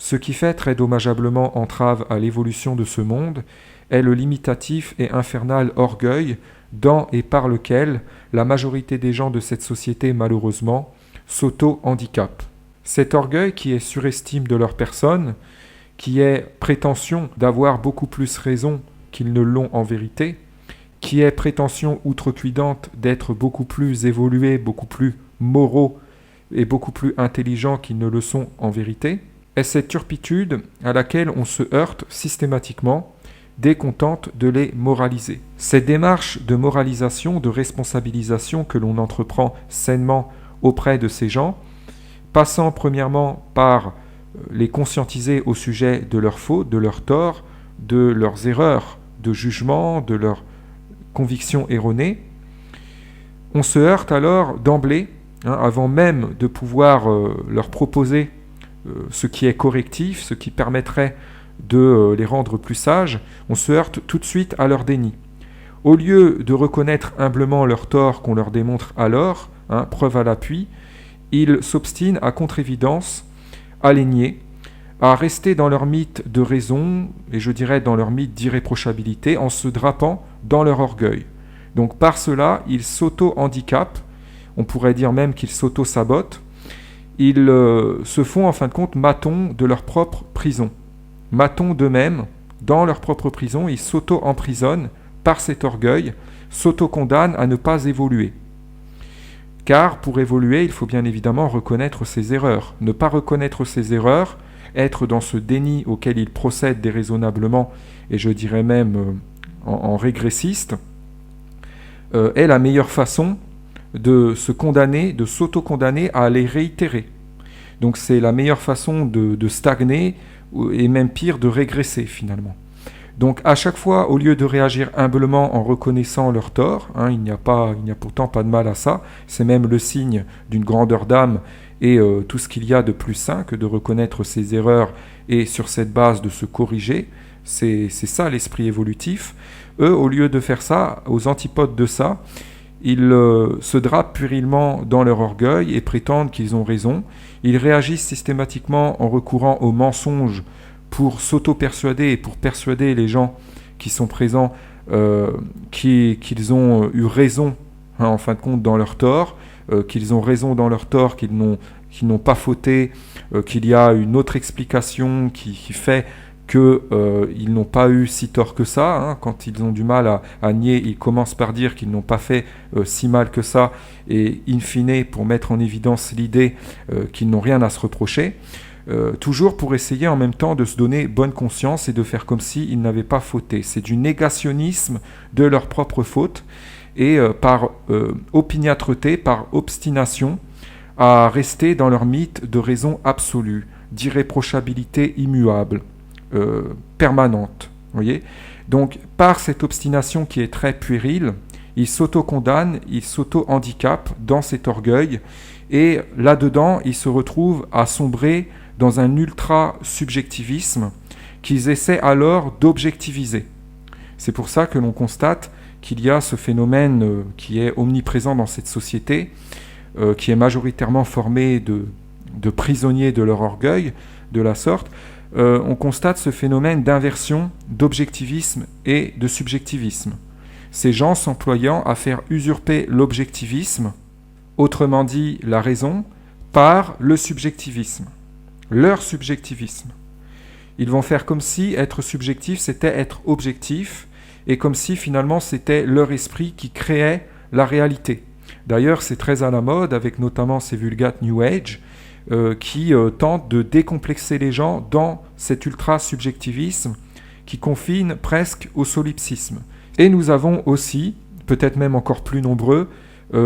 Ce qui fait très dommageablement entrave à l'évolution de ce monde est le limitatif et infernal orgueil dans et par lequel la majorité des gens de cette société, malheureusement, s'auto-handicapent. Cet orgueil qui est surestime de leur personne, qui est prétention d'avoir beaucoup plus raison qu'ils ne l'ont en vérité, qui est prétention outrecuidante d'être beaucoup plus évolués, beaucoup plus moraux et beaucoup plus intelligents qu'ils ne le sont en vérité, est cette turpitude à laquelle on se heurte systématiquement dès qu'on tente de les moraliser. Cette démarche de moralisation, de responsabilisation que l'on entreprend sainement auprès de ces gens, passant premièrement par les conscientiser au sujet de leurs fautes, de leurs torts, de leurs erreurs de jugement, de leurs convictions erronées, on se heurte alors d'emblée, avant même de pouvoir leur proposer ce qui est correctif, ce qui permettrait de les rendre plus sages, on se heurte tout de suite à leur déni. Au lieu de reconnaître humblement leurs torts qu'on leur démontre alors, preuve à l'appui, ils s'obstinent à contre-évidence à les nier, à rester dans leur mythe de raison, et je dirais dans leur mythe d'irréprochabilité, en se drapant dans leur orgueil. Donc par cela, ils s'auto-handicapent, on pourrait dire même qu'ils s'auto-sabotent, ils se font en fin de compte matons de leur propre prison. Matons d'eux-mêmes, dans leur propre prison, ils s'auto-emprisonnent par cet orgueil, s'auto-condamnent à ne pas évoluer. Car pour évoluer, il faut bien évidemment reconnaître ses erreurs. Ne pas reconnaître ses erreurs, être dans ce déni auquel ils procèdent déraisonnablement, et je dirais même en régressiste, est la meilleure façon de se condamner, de s'auto-condamner à les réitérer. Donc c'est la meilleure façon de stagner, et même pire, de régresser finalement. Donc à chaque fois, au lieu de réagir humblement en reconnaissant leurs torts, il n'y a pourtant pas de mal à ça, c'est même le signe d'une grandeur d'âme et tout ce qu'il y a de plus sain que de reconnaître ses erreurs et sur cette base de se corriger, c'est ça l'esprit évolutif. Eux, au lieu de faire ça, aux antipodes de ça, ils se drapent puérilement dans leur orgueil et prétendent qu'ils ont raison. Ils réagissent systématiquement en recourant aux mensonges pour s'auto-persuader et pour persuader les gens qui sont présents qu'ils ont eu raison, en fin de compte, dans leur tort, qu'ils ont raison dans leur tort, qu'ils n'ont pas fauté, qu'il y a une autre explication qui fait qu'ils n'ont pas eu si tort que ça. Quand ils ont du mal à nier, ils commencent par dire qu'ils n'ont pas fait si mal que ça, et in fine, pour mettre en évidence l'idée qu'ils n'ont rien à se reprocher, toujours pour essayer en même temps de se donner bonne conscience et de faire comme s'ils n'avaient pas fauté. C'est du négationnisme de leur propre faute, et par opiniâtreté, par obstination, à rester dans leur mythe de raison absolue, d'irréprochabilité immuable, permanente. Voyez ? Donc, par cette obstination qui est très puérile, ils s'auto-condamnent, ils s'auto-handicapent dans cet orgueil, et là-dedans, ils se retrouvent à sombrer dans un ultra-subjectivisme qu'ils essaient alors d'objectiviser. C'est pour ça que l'on constate qu'il y a ce phénomène qui est omniprésent dans cette société, qui est majoritairement formé de prisonniers de leur orgueil, de la sorte. On constate ce phénomène d'inversion, d'objectivisme et de subjectivisme. Ces gens s'employant à faire usurper l'objectivisme, autrement dit la raison, par le subjectivisme, leur subjectivisme. Ils vont faire comme si être subjectif, c'était être objectif, et comme si finalement c'était leur esprit qui créait la réalité. D'ailleurs, c'est très à la mode, avec notamment ces vulgates New Age, qui tentent de décomplexer les gens dans cet ultra-subjectivisme qui confine presque au solipsisme. Et nous avons aussi, peut-être même encore plus nombreux,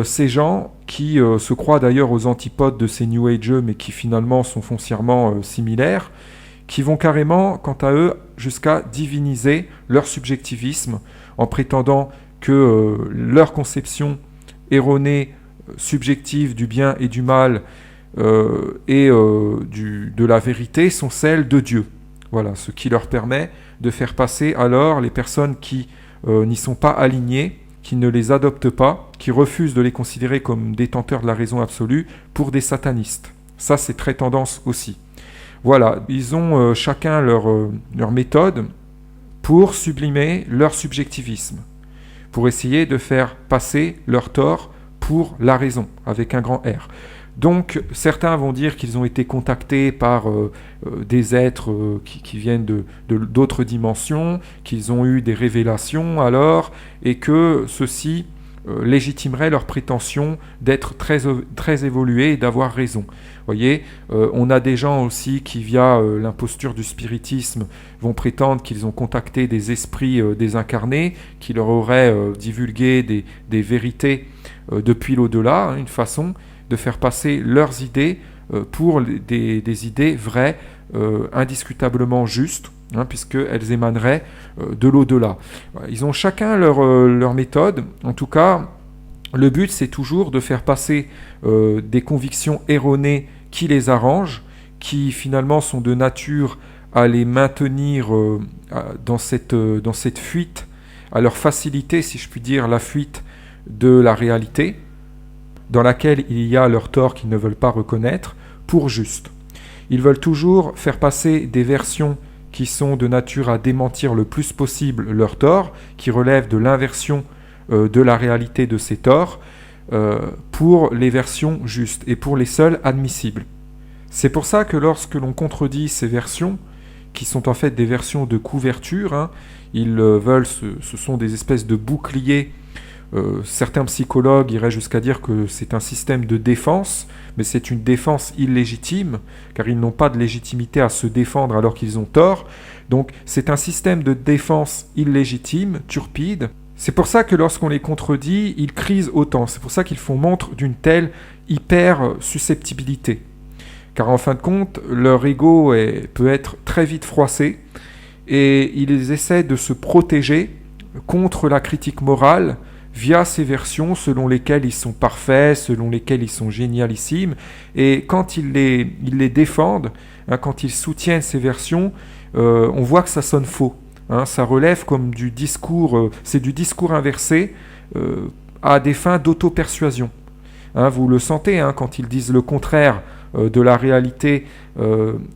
ces gens qui se croient d'ailleurs aux antipodes de ces New Ageux, mais qui finalement sont foncièrement similaires, qui vont carrément, quant à eux, jusqu'à diviniser leur subjectivisme, en prétendant que leur conception erronée, subjective du bien et du mal, de la vérité sont celles de Dieu. Voilà, ce qui leur permet de faire passer alors les personnes qui n'y sont pas alignées, qui ne les adoptent pas, qui refusent de les considérer comme détenteurs de la raison absolue, pour des satanistes. Ça, c'est très tendance aussi. Voilà, ils ont chacun leur méthode pour sublimer leur subjectivisme, pour essayer de faire passer leur tort pour la raison, avec un grand R. Donc certains vont dire qu'ils ont été contactés par des êtres qui viennent d'autres dimensions, qu'ils ont eu des révélations alors, et que ceci légitimerait leur prétention d'être très évolués et d'avoir raison. Vous voyez, on a des gens aussi qui, via l'imposture du spiritisme, vont prétendre qu'ils ont contacté des esprits désincarnés, qui leur auraient divulgué des vérités depuis l'au-delà, une façon de faire passer leurs idées pour des idées vraies, indiscutablement justes, puisqu'elles émaneraient de l'au-delà. Ils ont chacun leur méthode. En tout cas, le but, c'est toujours de faire passer des convictions erronées qui les arrangent, qui finalement sont de nature à les maintenir dans cette fuite, à leur faciliter, si je puis dire, la fuite de la réalité, dans laquelle il y a leur tort qu'ils ne veulent pas reconnaître, pour juste. Ils veulent toujours faire passer des versions qui sont de nature à démentir le plus possible leur tort, qui relèvent de l'inversion de la réalité de ces torts, pour les versions justes et pour les seules admissibles. C'est pour ça que lorsque l'on contredit ces versions, qui sont en fait des versions de couverture, ils veulent, ce sont des espèces de boucliers. Certains psychologues iraient jusqu'à dire que c'est un système de défense, mais c'est une défense illégitime, car ils n'ont pas de légitimité à se défendre alors qu'ils ont tort. Donc c'est un système de défense illégitime, turpide. C'est pour ça que lorsqu'on les contredit, ils crisent autant. C'est pour ça qu'ils font montre d'une telle hyper-susceptibilité. Car en fin de compte, leur ego peut être très vite froissé, et ils essaient de se protéger contre la critique morale, via ces versions selon lesquelles ils sont parfaits, selon lesquelles ils sont génialissimes. Et quand ils les défendent, quand ils soutiennent ces versions, on voit que ça sonne faux. Ça relève comme du discours, c'est du discours inversé à des fins d'auto-persuasion. Vous le sentez quand ils disent le contraire de la réalité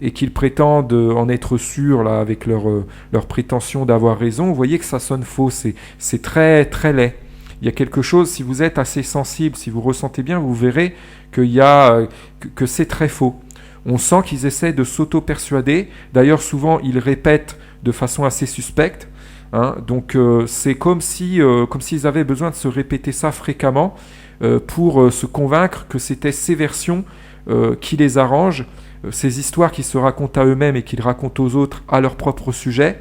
et qu'ils prétendent en être sûrs là, avec leur prétention d'avoir raison. Vous voyez que ça sonne faux, c'est très, très laid. Il y a quelque chose, si vous êtes assez sensible, si vous ressentez bien, vous verrez que c'est très faux. On sent qu'ils essaient de s'auto-persuader. D'ailleurs, souvent, ils répètent de façon assez suspecte. Donc, c'est comme s'ils avaient besoin de se répéter ça fréquemment pour se convaincre que c'était ces versions qui les arrangent, ces histoires qui se racontent à eux-mêmes et qu'ils racontent aux autres à leur propre sujet.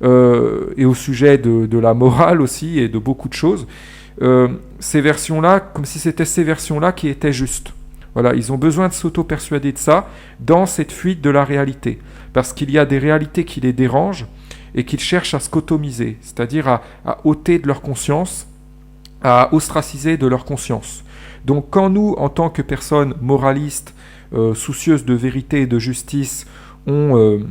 Et au sujet de la morale aussi et de beaucoup de choses, ces versions-là, comme si c'était ces versions-là qui étaient justes. Voilà, ils ont besoin de s'auto-persuader de ça dans cette fuite de la réalité, parce qu'il y a des réalités qui les dérangent et qu'ils cherchent à scotomiser, c'est-à-dire à ôter de leur conscience, à ostraciser de leur conscience. Donc quand nous, en tant que personnes moralistes, soucieuses de vérité et de justice, on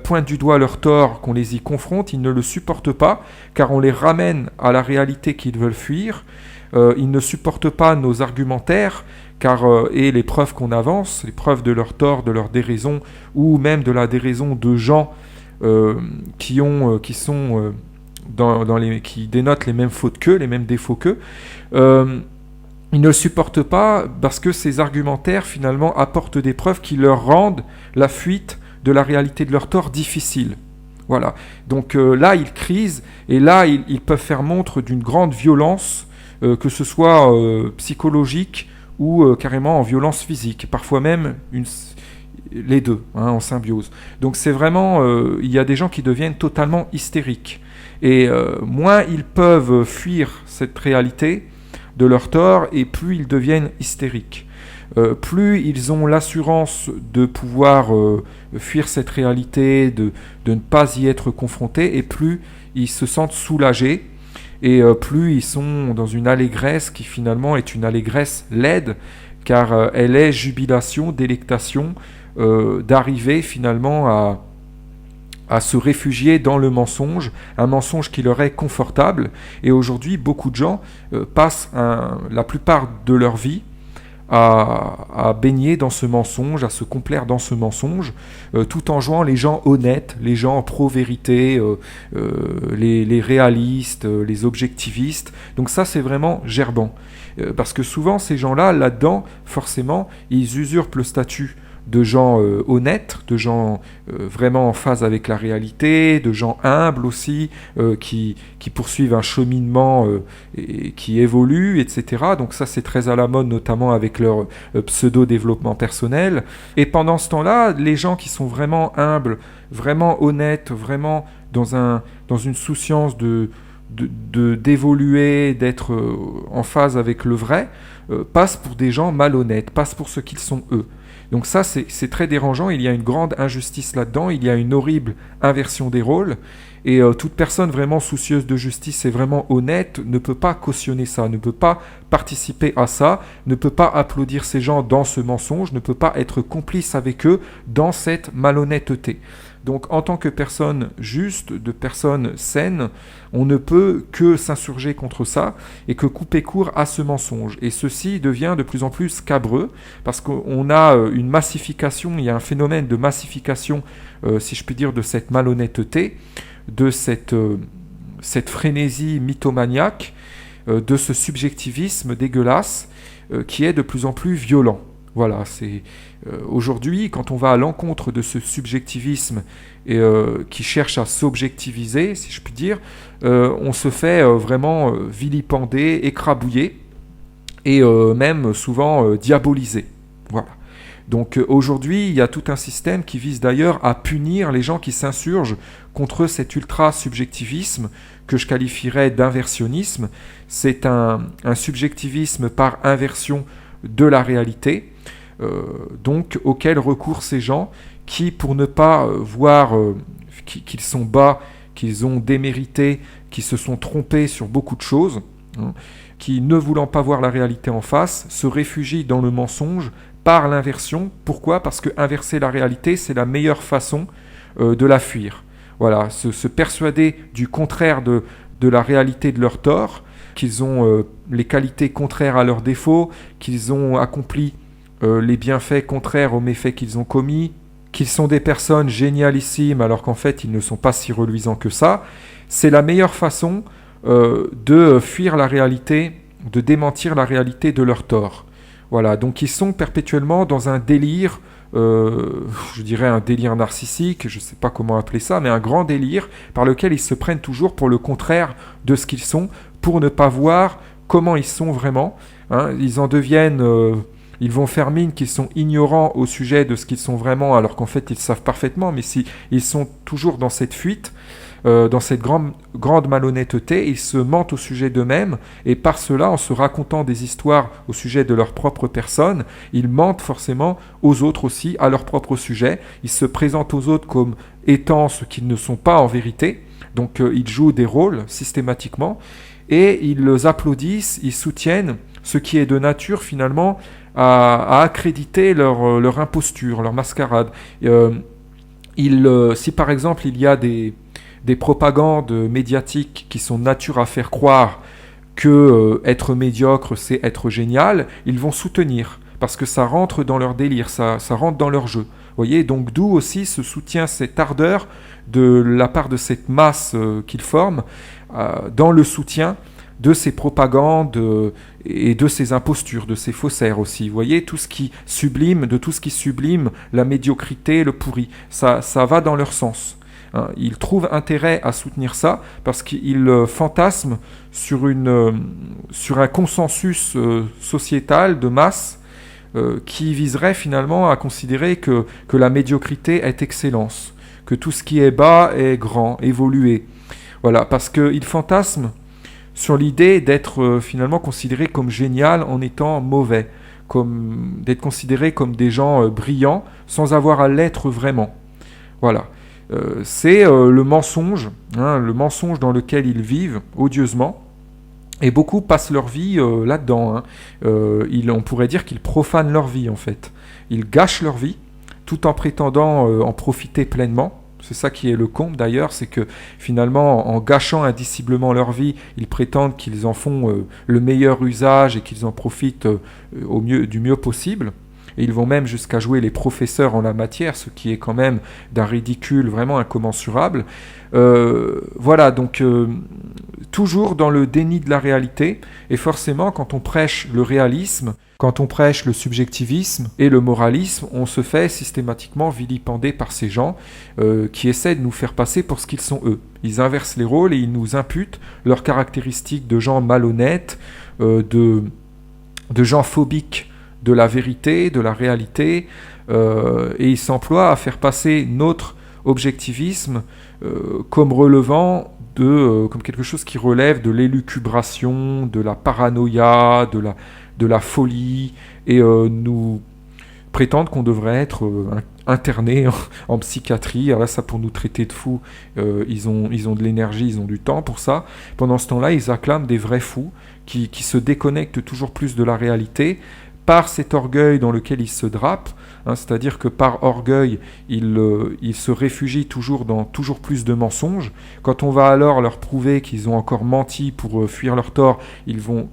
pointe du doigt leur tort, qu'on les y confronte, ils ne le supportent pas, car on les ramène à la réalité qu'ils veulent fuir. Ils ne supportent pas nos argumentaires, et les preuves qu'on avance, les preuves de leur tort, de leur déraison, ou même de la déraison de gens qui dénotent les mêmes fautes qu'eux, les mêmes défauts qu'eux. Ils ne le supportent pas parce que ces argumentaires finalement apportent des preuves qui leur rendent la fuite de la réalité de leur tort difficile. Voilà. Donc là, ils crisent et là, ils peuvent faire montre d'une grande violence, que ce soit psychologique ou carrément en violence physique, parfois même les deux, en symbiose. Donc c'est vraiment, il y a des gens qui deviennent totalement hystériques. Et moins ils peuvent fuir cette réalité de leur tort, et plus ils deviennent hystériques. Plus ils ont l'assurance de pouvoir fuir cette réalité, de ne pas y être confrontés, et plus ils se sentent soulagés, et plus ils sont dans une allégresse qui finalement est une allégresse laide, car elle est jubilation, délectation, d'arriver finalement à se réfugier dans le mensonge, un mensonge qui leur est confortable. Et aujourd'hui, beaucoup de gens passent la plupart de leur vie à baigner dans ce mensonge, à se complaire dans ce mensonge, tout en jouant les gens honnêtes, les gens pro-vérité, les réalistes, les objectivistes. Donc ça, c'est vraiment gerbant. Parce que souvent, ces gens-là, là-dedans, forcément, ils usurpent le statut de gens honnêtes, de gens vraiment en phase avec la réalité, de gens humbles aussi, qui poursuivent un cheminement et qui évolue, etc. Donc ça, c'est très à la mode, notamment avec leur pseudo-développement personnel. Et pendant ce temps-là, les gens qui sont vraiment humbles, vraiment honnêtes, vraiment dans une souciance d'évoluer, d'être en phase avec le vrai, passent pour des gens malhonnêtes, passent pour ce qu'ils sont eux. Donc ça, c'est très dérangeant, il y a une grande injustice là-dedans, il y a une horrible inversion des rôles, et toute personne vraiment soucieuse de justice et vraiment honnête ne peut pas cautionner ça, ne peut pas participer à ça, ne peut pas applaudir ces gens dans ce mensonge, ne peut pas être complice avec eux dans cette malhonnêteté. Donc en tant que personne juste, de personne saine, on ne peut que s'insurger contre ça et que couper court à ce mensonge. Et ceci devient de plus en plus scabreux parce qu'on a une massification, il y a un phénomène de massification, si je puis dire, de cette malhonnêteté, de cette frénésie mythomaniaque, de ce subjectivisme dégueulasse qui est de plus en plus violent. Voilà, c'est aujourd'hui, quand on va à l'encontre de ce subjectivisme qui cherche à s'objectiviser, si je puis dire, on se fait vraiment vilipender, écrabouiller et même souvent diaboliser. Voilà. Donc aujourd'hui, il y a tout un système qui vise d'ailleurs à punir les gens qui s'insurgent contre cet ultra-subjectivisme que je qualifierais d'inversionnisme. C'est un subjectivisme par inversion de la réalité, donc auquel recourent ces gens qui, pour ne pas voir qu'ils sont bas, qu'ils ont démérité, qu'ils se sont trompés sur beaucoup de choses, qui, ne voulant pas voir la réalité en face, se réfugient dans le mensonge par l'inversion. Pourquoi ? Parce que inverser la réalité, c'est la meilleure façon de la fuir. Voilà, se persuader du contraire de la réalité de leur tort, qu'ils ont les qualités contraires à leurs défauts, qu'ils ont accompli les bienfaits contraires aux méfaits qu'ils ont commis, qu'ils sont des personnes génialissimes alors qu'en fait ils ne sont pas si reluisants que ça, c'est la meilleure façon de fuir la réalité, de démentir la réalité de leur tort. Voilà, donc ils sont perpétuellement dans un délire, je dirais un délire narcissique, je ne sais pas comment appeler ça, mais un grand délire par lequel ils se prennent toujours pour le contraire de ce qu'ils sont, pour ne pas voir comment ils sont vraiment. Ils en deviennent... ils vont faire mine qu'ils sont ignorants au sujet de ce qu'ils sont vraiment, alors qu'en fait ils savent parfaitement, mais si ils sont toujours dans cette fuite, dans cette grande malhonnêteté, ils se mentent au sujet d'eux-mêmes, et par cela, en se racontant des histoires au sujet de leur propre personne, ils mentent forcément aux autres aussi, à leur propre sujet. Ils se présentent aux autres comme étant ce qu'ils ne sont pas en vérité, donc ils jouent des rôles systématiquement, et ils applaudissent, ils soutiennent ce qui est de nature finalement à accréditer leur imposture, leur mascarade. Si par exemple il y a des propagandes médiatiques qui sont de nature à faire croire que être médiocre c'est être génial, ils vont soutenir parce que ça rentre dans leur délire, ça rentre dans leur jeu. Vous voyez, donc d'où aussi ce soutien, cette ardeur de la part de cette masse qu'ils forment dans le soutien de ces propagandes et de ces impostures, de ces faussaires aussi. Vous voyez, tout ce qui sublime la médiocrité, le pourri, ça va dans leur sens. Ils trouvent intérêt à soutenir ça parce qu'ils fantasment sur un consensus sociétal de masse qui viserait finalement à considérer que la médiocrité est excellence, que tout ce qui est bas est grand, évolué. Voilà, parce qu'ils fantasment sur l'idée d'être finalement considérés comme génial en étant mauvais, d'être considérés comme des gens brillants sans avoir à l'être vraiment. Voilà. C'est le mensonge dans lequel ils vivent odieusement, et beaucoup passent leur vie là-dedans. On pourrait dire qu'ils profanent leur vie en fait. Ils gâchent leur vie tout en prétendant en profiter pleinement, C'est ça qui est le comble d'ailleurs, c'est que finalement, en gâchant indiciblement leur vie, ils prétendent qu'ils en font le meilleur usage et qu'ils en profitent du mieux possible. Et ils vont même jusqu'à jouer les professeurs en la matière, ce qui est quand même d'un ridicule vraiment incommensurable. Voilà, donc toujours dans le déni de la réalité, et forcément quand on prêche le réalisme, quand on prêche le subjectivisme et le moralisme, on se fait systématiquement vilipender par ces gens qui essaient de nous faire passer pour ce qu'ils sont eux. Ils inversent les rôles et ils nous imputent leurs caractéristiques de gens malhonnêtes, de gens phobiques de la vérité, de la réalité, et ils s'emploient à faire passer notre objectivisme comme relevant comme quelque chose qui relève de l'élucubration, de la paranoïa, de la folie, et nous prétendent qu'on devrait être interné en psychiatrie. Alors là, ça, pour nous traiter de fous, ils ont de l'énergie, ils ont du temps pour ça. Pendant ce temps-là, ils acclament des vrais fous qui se déconnectent toujours plus de la réalité par cet orgueil dans lequel ils se drapent, c'est-à-dire que par orgueil, ils se réfugient toujours dans toujours plus de mensonges. Quand on va alors leur prouver qu'ils ont encore menti pour fuir leur tort, ils vont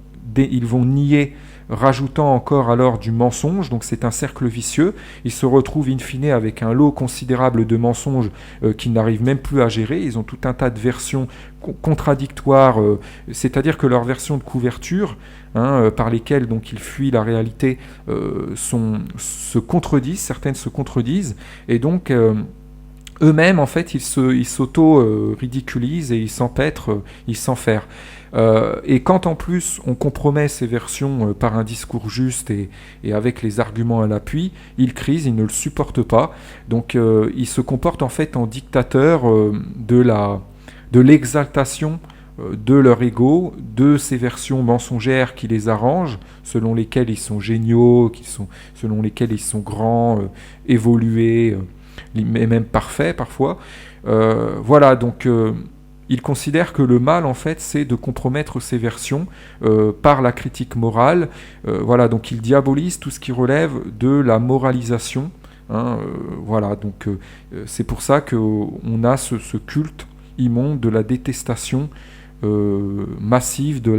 nier, rajoutant encore alors du mensonge, donc c'est un cercle vicieux. Ils se retrouvent in fine avec un lot considérable de mensonges qu'ils n'arrivent même plus à gérer. Ils ont tout un tas de versions contradictoires, c'est-à-dire que leurs versions de couverture, par lesquelles donc ils fuient la réalité, se contredisent, certaines se contredisent, et donc eux-mêmes en fait ils s'auto-ridiculisent et ils s'empêtrent, ils s'enferment. Et quand en plus on compromet ces versions par un discours juste et avec les arguments à l'appui, ils crisent, ils ne le supportent pas. Donc ils se comportent en fait en dictateurs de l'exaltation de leur ego, de ces versions mensongères qui les arrangent, selon lesquelles ils sont géniaux, selon lesquelles ils sont grands, évolués, et même parfaits parfois. Voilà, donc ils considèrent que le mal, en fait, c'est de compromettre ces versions par la critique morale. Voilà, donc ils diabolisent tout ce qui relève de la moralisation. Voilà, donc c'est pour ça qu'on a ce culte immonde de la détestation massive de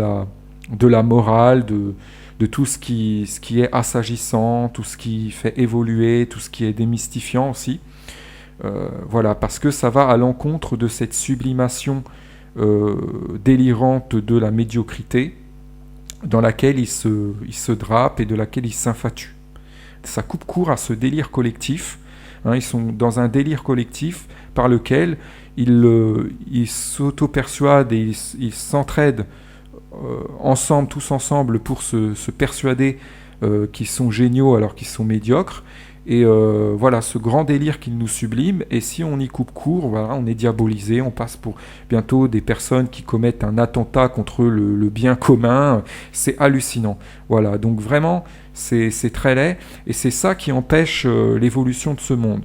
la morale, de tout ce qui est assagissant, tout ce qui fait évoluer, tout ce qui est démystifiant aussi. Voilà, parce que ça va à l'encontre de cette sublimation délirante de la médiocrité dans laquelle ils se drapent et de laquelle ils s'infatuent. Ça coupe court à ce délire collectif. Ils sont dans un délire collectif par lequel ils s'auto-persuadent et ils s'entraident ensemble, tous ensemble, pour se persuader qu'ils sont géniaux alors qu'ils sont médiocres. Et voilà, ce grand délire qu'ils nous subliment, et si on y coupe court, voilà, on est diabolisé, on passe pour bientôt des personnes qui commettent un attentat contre le bien commun. C'est hallucinant. Voilà, donc vraiment, c'est très laid, et c'est ça qui empêche l'évolution de ce monde.